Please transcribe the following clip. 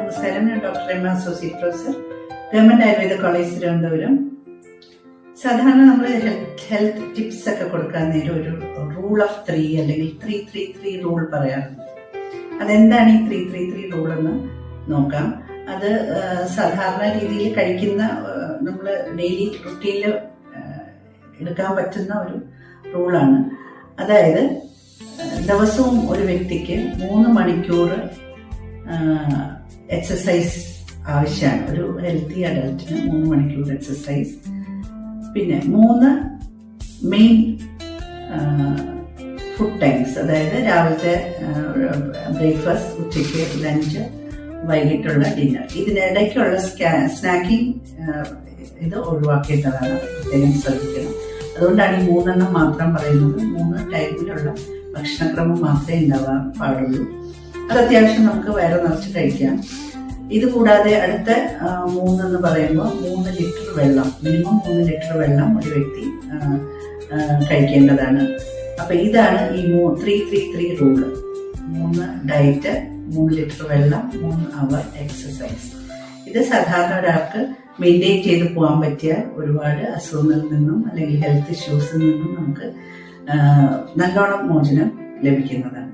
നമസ്കാരം. ഞാൻ doctor M associate professor, government Ayurveda college Thiruvananthapuram. സാധാരണ നമ്മൾ ഹെൽത്ത് ടിപ്സ് ഒക്കെ കൊടുക്കാൻ നേരം ഒരു റൂൾ ഓഫ് 3 അല്ലെങ്കിൽ 3-3-3 റൂൾ പറയാറുണ്ട്. അതെന്താണ് ഈ 3-3-3 റൂൾ എന്ന് നോക്കാം. അത് സാധാരണ രീതിയിൽ കഴിക്കുന്ന നമ്മൾ ഡെയിലി റുട്ടീനിൽ എടുക്കാൻ പറ്റുന്ന ഒരു റൂളാണ്. അതായത് ദിവസവും ഒരു വ്യക്തിക്ക് 3 മണിക്കൂർ എക്സസൈസ് ആവശ്യമാണ്. ഒരു ഹെൽത്തി അഡൽട്ടിന് 3 മണിക്കൂർ എക്സസൈസ്, പിന്നെ 3 മെയിൻ ഫുഡ് ടൈംസ്, അതായത് രാവിലത്തെ ബ്രേക്ക്ഫാസ്റ്റ്, ഉച്ചയ്ക്ക് ലഞ്ച്, വൈകിട്ടുള്ള ഡിന്നർ. ഇതിനിടയ്ക്കുള്ള സ്നാക്കിംഗ് ഇത് ഒഴിവാക്കേണ്ടതാണ്, പ്രത്യേകം ശ്രദ്ധിക്കണം. അതുകൊണ്ടാണ് ഈ 3 മാത്രം പറയുന്നത്. 3 ടൈപ്പിലുള്ള ഭക്ഷണക്രമം മാത്രമേ ഉണ്ടാവാൻ പാടുള്ളൂ. അത് അത്യാവശ്യം നമുക്ക് വയറ് നിറച്ച് കഴിക്കാം. ഇത് കൂടാതെ അടുത്ത 3 എന്ന് പറയുമ്പോൾ 3 ലിറ്റർ വെള്ളം, മിനിമം 3 ലിറ്റർ വെള്ളം ഒരു വ്യക്തി കഴിക്കേണ്ടതാണ്. അപ്പൊ ഇതാണ് ഈ 3-3-3 റൂള്. 3 ഡയറ്റ്, 3 ലിറ്റർ വെള്ളം, 3 അവർ എക്സസൈസ്. ഇത് സാധാരണ ഒരാൾക്ക് മെയിൻറ്റെയിൻ ചെയ്ത് പോകാൻ പറ്റിയാൽ ഒരുപാട് അസുഖങ്ങളിൽ നിന്നും അല്ലെങ്കിൽ ഹെൽത്ത് ഇഷ്യൂസിൽ നിന്നും നമുക്ക് നല്ലോണം മോചനം ലഭിക്കുന്നതാണ്.